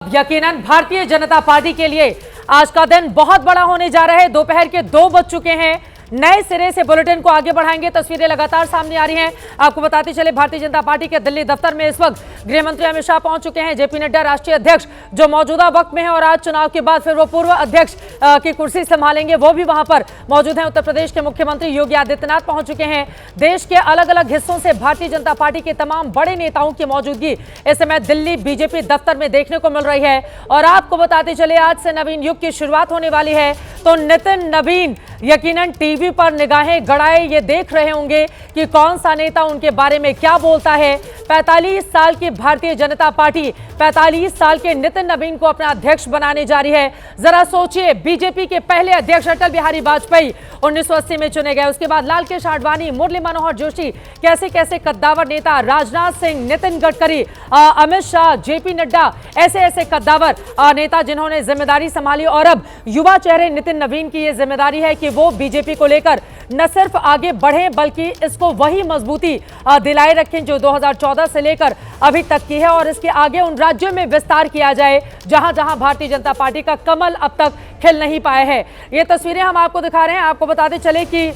यकीनन भारतीय जनता पार्टी के लिए आज का दिन बहुत बड़ा होने जा रहा है। दोपहर के 2 बज चुके हैं। नए सिरे से बुलेटिन को आगे बढ़ाएंगे। तस्वीरें लगातार सामने आ रही हैं। आपको बताते चले भारतीय जनता पार्टी के दिल्ली दफ्तर में इस वक्त गृह मंत्री अमित शाह पहुंच चुके हैं। जेपी नड्डा राष्ट्रीय अध्यक्ष जो मौजूदा वक्त में है और आज चुनाव के बाद फिर वो पूर्व अध्यक्ष की कुर्सी संभालेंगे, वो भी वहां पर मौजूद हैं। उत्तर प्रदेश के मुख्यमंत्री योगी आदित्यनाथ पहुंच चुके हैं। देश के अलग अलग हिस्सों से भारतीय जनता पार्टी के तमाम बड़े नेताओं की मौजूदगी इस समय दिल्ली बीजेपी दफ्तर में देखने को मिल रही है। और आपको बताते चले आज से नवीन युग की शुरुआत होने वाली है। तो नितिन नवीन यकीनन टीवी पर निगाहें गड़ाए ये देख रहे होंगे कि कौन सा नेता उनके बारे में क्या बोलता है। 45 साल की भारतीय जनता पार्टी 45 साल के नितिन नवीन को अपना अध्यक्ष बनाने जा रही है। जरा सोचिए, बीजेपी के पहले अध्यक्ष अटल बिहारी वाजपेयी 1980 में चुने गए। उसके बाद लालकृष्ण आडवाणी, मुरली मनोहर जोशी, कैसे कैसे कद्दावर नेता, राजनाथ सिंह, नितिन गडकरी, अमित शाह, जेपी नड्डा, ऐसे ऐसे कद्दावर नेता जिन्होंने जिम्मेदारी संभाली। और अब युवा चेहरे नितिन नवीन की यह जिम्मेदारी है कि वो बीजेपी को लेकर न सिर्फ आगे बढ़ें बल्कि इसको वही मजबूती दिलाए रखें जो 2014 से लेकर अभी तक की है, और इसके आगे उन राज्यों में विस्तार किया जाए जहां जहां भारतीय जनता पार्टी का कमल अब तक खिल नहीं पाया है। ये तस्वीरें हम आपको दिखा रहे हैं। आपको बताते चले कि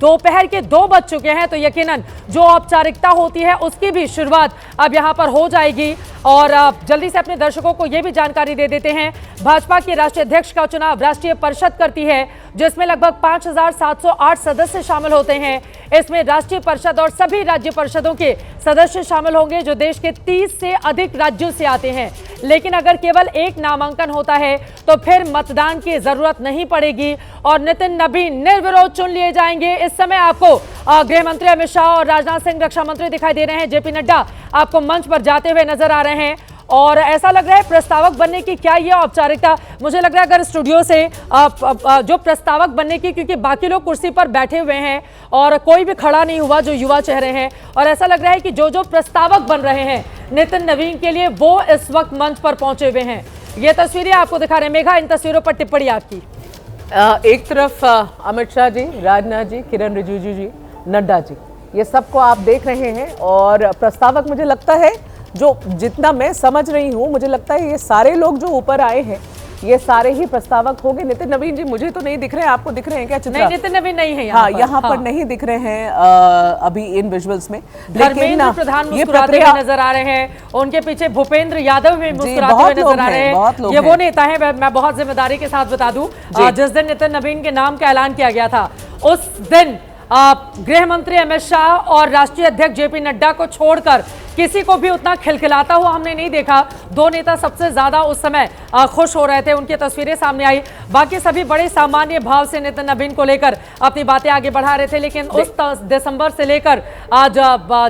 दोपहर के 2 बज चुके हैं, तो यकीनन जो औपचारिकता होती है उसकी भी शुरुआत अब यहां पर हो जाएगी। और जल्दी से अपने दर्शकों को यह भी जानकारी दे देते हैं, भाजपा के राष्ट्रीय अध्यक्ष का चुनाव राष्ट्रीय परिषद करती है जिसमें लगभग 5708 सदस्य शामिल होते हैं। इसमें राष्ट्रीय परिषद और सभी राज्य परिषदों के सदस्य शामिल होंगे जो देश के 30 से अधिक राज्यों से आते हैं। लेकिन अगर केवल एक नामांकन होता है तो फिर मतदान की जरूरत नहीं पड़ेगी और नितिन नवीन निर्विरोध चुन लिए जाएंगे। इस समय आपको गृह मंत्री अमित शाह और राजनाथ सिंह रक्षा मंत्री दिखाई दे रहे हैं। जेपी नड्डा आपको मंच पर जाते हुए नजर आ रहे हैं और ऐसा लग रहा है प्रस्तावक बनने की क्या ये औपचारिकता, मुझे लग रहा है अगर स्टूडियो से जो प्रस्तावक बनने की, क्योंकि बाकी लोग कुर्सी पर बैठे हुए हैं और कोई भी खड़ा नहीं हुआ जो युवा चेहरे हैं, और ऐसा लग रहा है कि जो जो प्रस्तावक बन रहे हैं नितिन नवीन के लिए वो इस वक्त मंच पर पहुंचे हुए हैं। ये तस्वीरें आपको दिखा रहे हैं। मेघा, इन तस्वीरों पर टिप्पणी आपकी। एक तरफ अमित शाह जी, राजनाथ जी, किरण रिजिजू जी, नड्डा जी, ये सबको आप देख रहे हैं। और प्रस्तावक मुझे लगता है, जो जितना मैं समझ रही हूँ, मुझे लगता है ये सारे लोग जो ऊपर आए हैं ये सारे ही प्रस्तावक होंगे। नितिन नवीन जी मुझे तो नहीं दिख रहे हैं, आपको दिख रहे हैं क्या चित्रा? नहीं, नितिन नवीन नहीं है हाँ, यहाँ पर नहीं दिख रहे हैं अभी इन विजुअल्स में। धर्मेंद्र प्रधान मुस्कुराते हुए नजर आ रहे हैं, उनके पीछे भूपेंद्र यादव भी मुस्कुराते हुए नजर आ रहे हैं। ये वो नेता है, मैं बहुत जिम्मेदारी के साथ बता दूं, जिस दिन नितिन नवीन के नाम का ऐलान किया गया था उस दिन गृह मंत्री अमित शाह और राष्ट्रीय अध्यक्ष जेपी नड्डा को छोड़कर किसी को भी उतना खिलखिलाता हुआ हमने नहीं देखा। 2 नेता सबसे ज्यादा उस समय खुश हो रहे थे, उनकी तस्वीरें सामने आई। बाकी सभी बड़े सामान्य भाव से नितिन नवीन को लेकर अपनी बातें आगे बढ़ा रहे थे। लेकिन उस दिसंबर से लेकर आज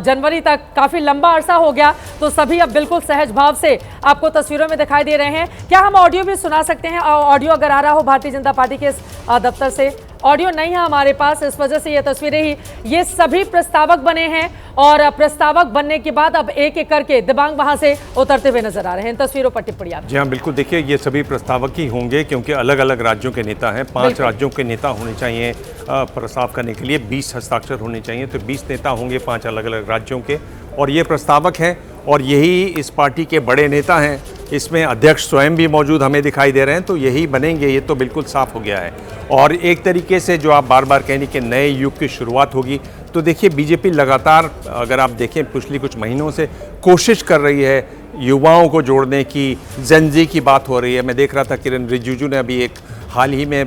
जनवरी तक काफी लंबा अरसा हो गया, तो सभी अब बिल्कुल सहज भाव से आपको तस्वीरों में दिखाई दे रहे हैं। क्या हम ऑडियो भी सुना सकते हैं? ऑडियो अगर आ रहा हो भारतीय जनता पार्टी के दफ्तर से। ऑडियो नहीं है हमारे पास, इस वजह से ये तस्वीरें ही, ये सभी प्रस्तावक बने हैं और प्रस्तावक बनने के बाद अब एक एक करके दिबांग वहां से उतरते हुए नजर आ रहे हैं। तस्वीरों पर टिप्पणी आप। जी हाँ, बिल्कुल। देखिए, ये सभी प्रस्तावक ही होंगे क्योंकि अलग अलग राज्यों के नेता हैं। 5 राज्यों के नेता होने चाहिए प्रस्ताव करने के लिए, 20 हस्ताक्षर होने चाहिए, तो 20 नेता होंगे 5 अलग अलग राज्यों के, और ये प्रस्तावक हैं और यही इस पार्टी के बड़े नेता हैं। इसमें अध्यक्ष स्वयं भी मौजूद हमें दिखाई दे रहे हैं, तो यही बनेंगे, ये तो बिल्कुल साफ हो गया है। और एक तरीके से जो आप बार बार कहने के नए युग की शुरुआत होगी, तो देखिए बीजेपी लगातार, अगर आप देखें पिछले कुछ महीनों से कोशिश कर रही है युवाओं को जोड़ने की, जेन-ज़ी की बात हो रही है। मैं देख रहा था किरण रिजिजू ने अभी एक हाल ही में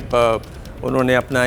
उन्होंने अपना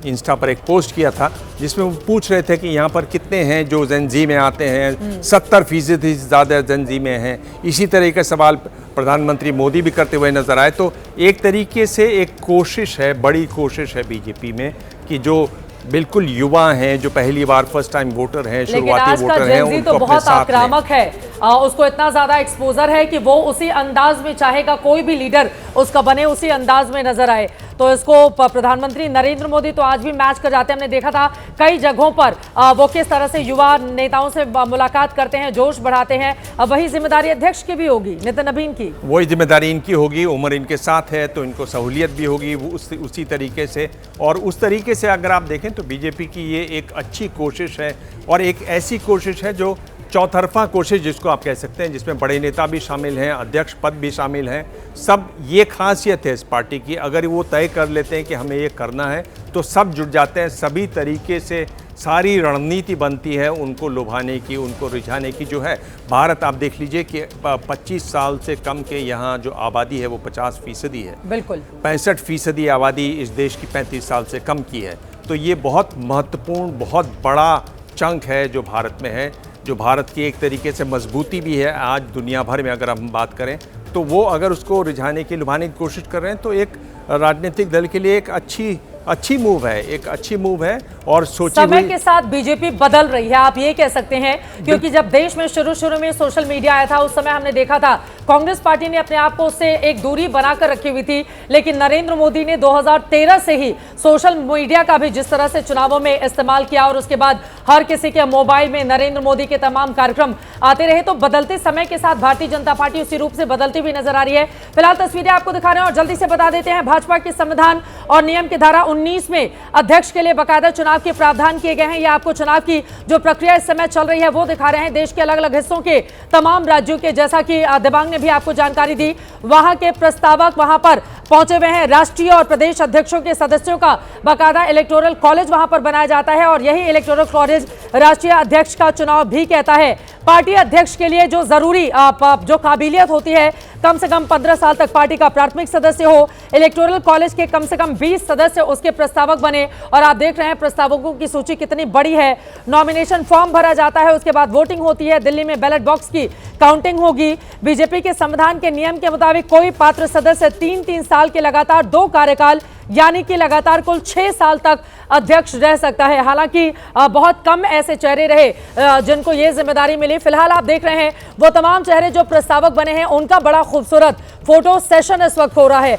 इंस्टा पर एक पोस्ट किया था जिसमें वो पूछ रहे थे कि यहाँ पर कितने हैं जो जेन-ज़ी में आते हैं। 70% से ज़्यादा जेन-ज़ी में हैं। इसी तरह का सवाल प्रधानमंत्री मोदी भी करते हुए नजर आए। तो एक तरीके से एक कोशिश है, बड़ी कोशिश है बीजेपी में कि जो बिल्कुल युवा हैं, जो पहली बार फर्स्ट टाइम वोटर हैं, शुरुआती वोटर हैं, उनको तो बहुत आक्रामक है, उसको इतना ज्यादा एक्सपोजर है कि वो उसी अंदाज में चाहेगा कोई भी लीडर उसका बने, उसी अंदाज में नजर आए। तो इसको प्रधानमंत्री नरेंद्र मोदी तो आज भी मैच कर जाते हैं। हमने देखा था कई जगहों पर वो किस तरह से युवा नेताओं से मुलाकात करते हैं, जोश बढ़ाते हैं। अब वही जिम्मेदारी अध्यक्ष की भी होगी, नितिन नवीन की वही जिम्मेदारी इनकी होगी। उम्र इनके साथ है तो इनको सहूलियत भी होगी उसी तरीके से। और उस तरीके से अगर आप देखें तो बीजेपी की ये एक अच्छी कोशिश है और एक ऐसी कोशिश है जो चौतरफा कोशिश जिसको आप कह सकते हैं, जिसमें बड़े नेता भी शामिल हैं, अध्यक्ष पद भी शामिल हैं, सब ये खासियत है इस पार्टी की। अगर वो तय कर लेते हैं कि हमें ये करना है तो सब जुट जाते हैं, सभी तरीके से सारी रणनीति बनती है उनको लुभाने की, उनको रिझाने की। जो है भारत, आप देख लीजिए कि 25 साल से कम के यहाँ जो आबादी है वो 50% है। बिल्कुल 65% आबादी इस देश की 35 साल से कम की है। तो ये बहुत महत्वपूर्ण, बहुत बड़ा चंक है जो भारत में है, जो भारत की एक तरीके से मजबूती भी है आज दुनिया भर में। अगर हम बात करें तो वो अगर उसको रिझाने की, लुभाने की कोशिश कर रहे हैं तो एक राजनीतिक दल के लिए एक अच्छी मूव है, एक अच्छी मूव है। और सोचिए समय के साथ बीजेपी बदल रही है, आप ये कह सकते हैं, क्योंकि जब देश में शुरू में सोशल मीडिया आया था उस समय हमने देखा था कांग्रेस पार्टी ने अपने आप को उससे एक दूरी बनाकर रखी हुई थी, लेकिन नरेंद्र मोदी ने 2013 से ही सोशल मीडिया का भी जिस तरह से चुनावों में इस्तेमाल किया और उसके बाद हर किसी के मोबाइल में नरेंद्र मोदी के तमाम कार्यक्रम आते रहे, तो बदलते समय के साथ भारतीय जनता पार्टी उसी रूप से बदलती हुई नजर आ रही है। फिलहाल तस्वीरें आपको दिखा रहे हैं और जल्दी से बता देते हैं, भाजपा के संविधान और नियम की धारा 19 में अध्यक्ष के लिए बाकायदा चुनाव के प्रावधान किए गए हैं। ये आपको चुनाव की जो प्रक्रिया इस समय चल रही है वो दिखा रहे हैं। देश के अलग अलग हिस्सों के तमाम राज्यों के, जैसा कि दिबांग ने भी आपको जानकारी दी, वहां के प्रस्तावक वहां पर पहुंचे हुए हैं। राष्ट्रीय और प्रदेश अध्यक्षों के सदस्यों का बाकायदा इलेक्टोरल कॉलेज वहां पर बनाया जाता है और यही इलेक्टोरल कॉलेज राष्ट्रीय अध्यक्ष का चुनाव भी कहता है। पार्टी अध्यक्ष के लिए जो जरूरी जो काबिलियत होती है, कम से कम 15 साल तक पार्टी का प्राथमिक सदस्य हो, इलेक्टोरल कॉलेज के कम से कम 20 सदस्य उसके प्रस्तावक बने। और आप देख रहे हैं प्रस्तावकों की सूची कितनी बड़ी है। नॉमिनेशन फॉर्म भरा जाता है, उसके बाद वोटिंग होती है, दिल्ली में बैलेट बॉक्स की काउंटिंग होगी। बीजेपी के संविधान के नियम के मुताबिक कोई पात्र सदस्य 3 साल के लगातार 2 कार्यकाल यानी कि लगातार कुल 6 साल तक अध्यक्ष रह सकता है। हालांकि बहुत कम ऐसे चेहरे रहे जिनको ये जिम्मेदारी मिली। फिलहाल आप देख रहे हैं वो तमाम चेहरे जो प्रस्तावक बने हैं, उनका बड़ा खूबसूरत फोटो सेशन इस वक्त हो रहा है।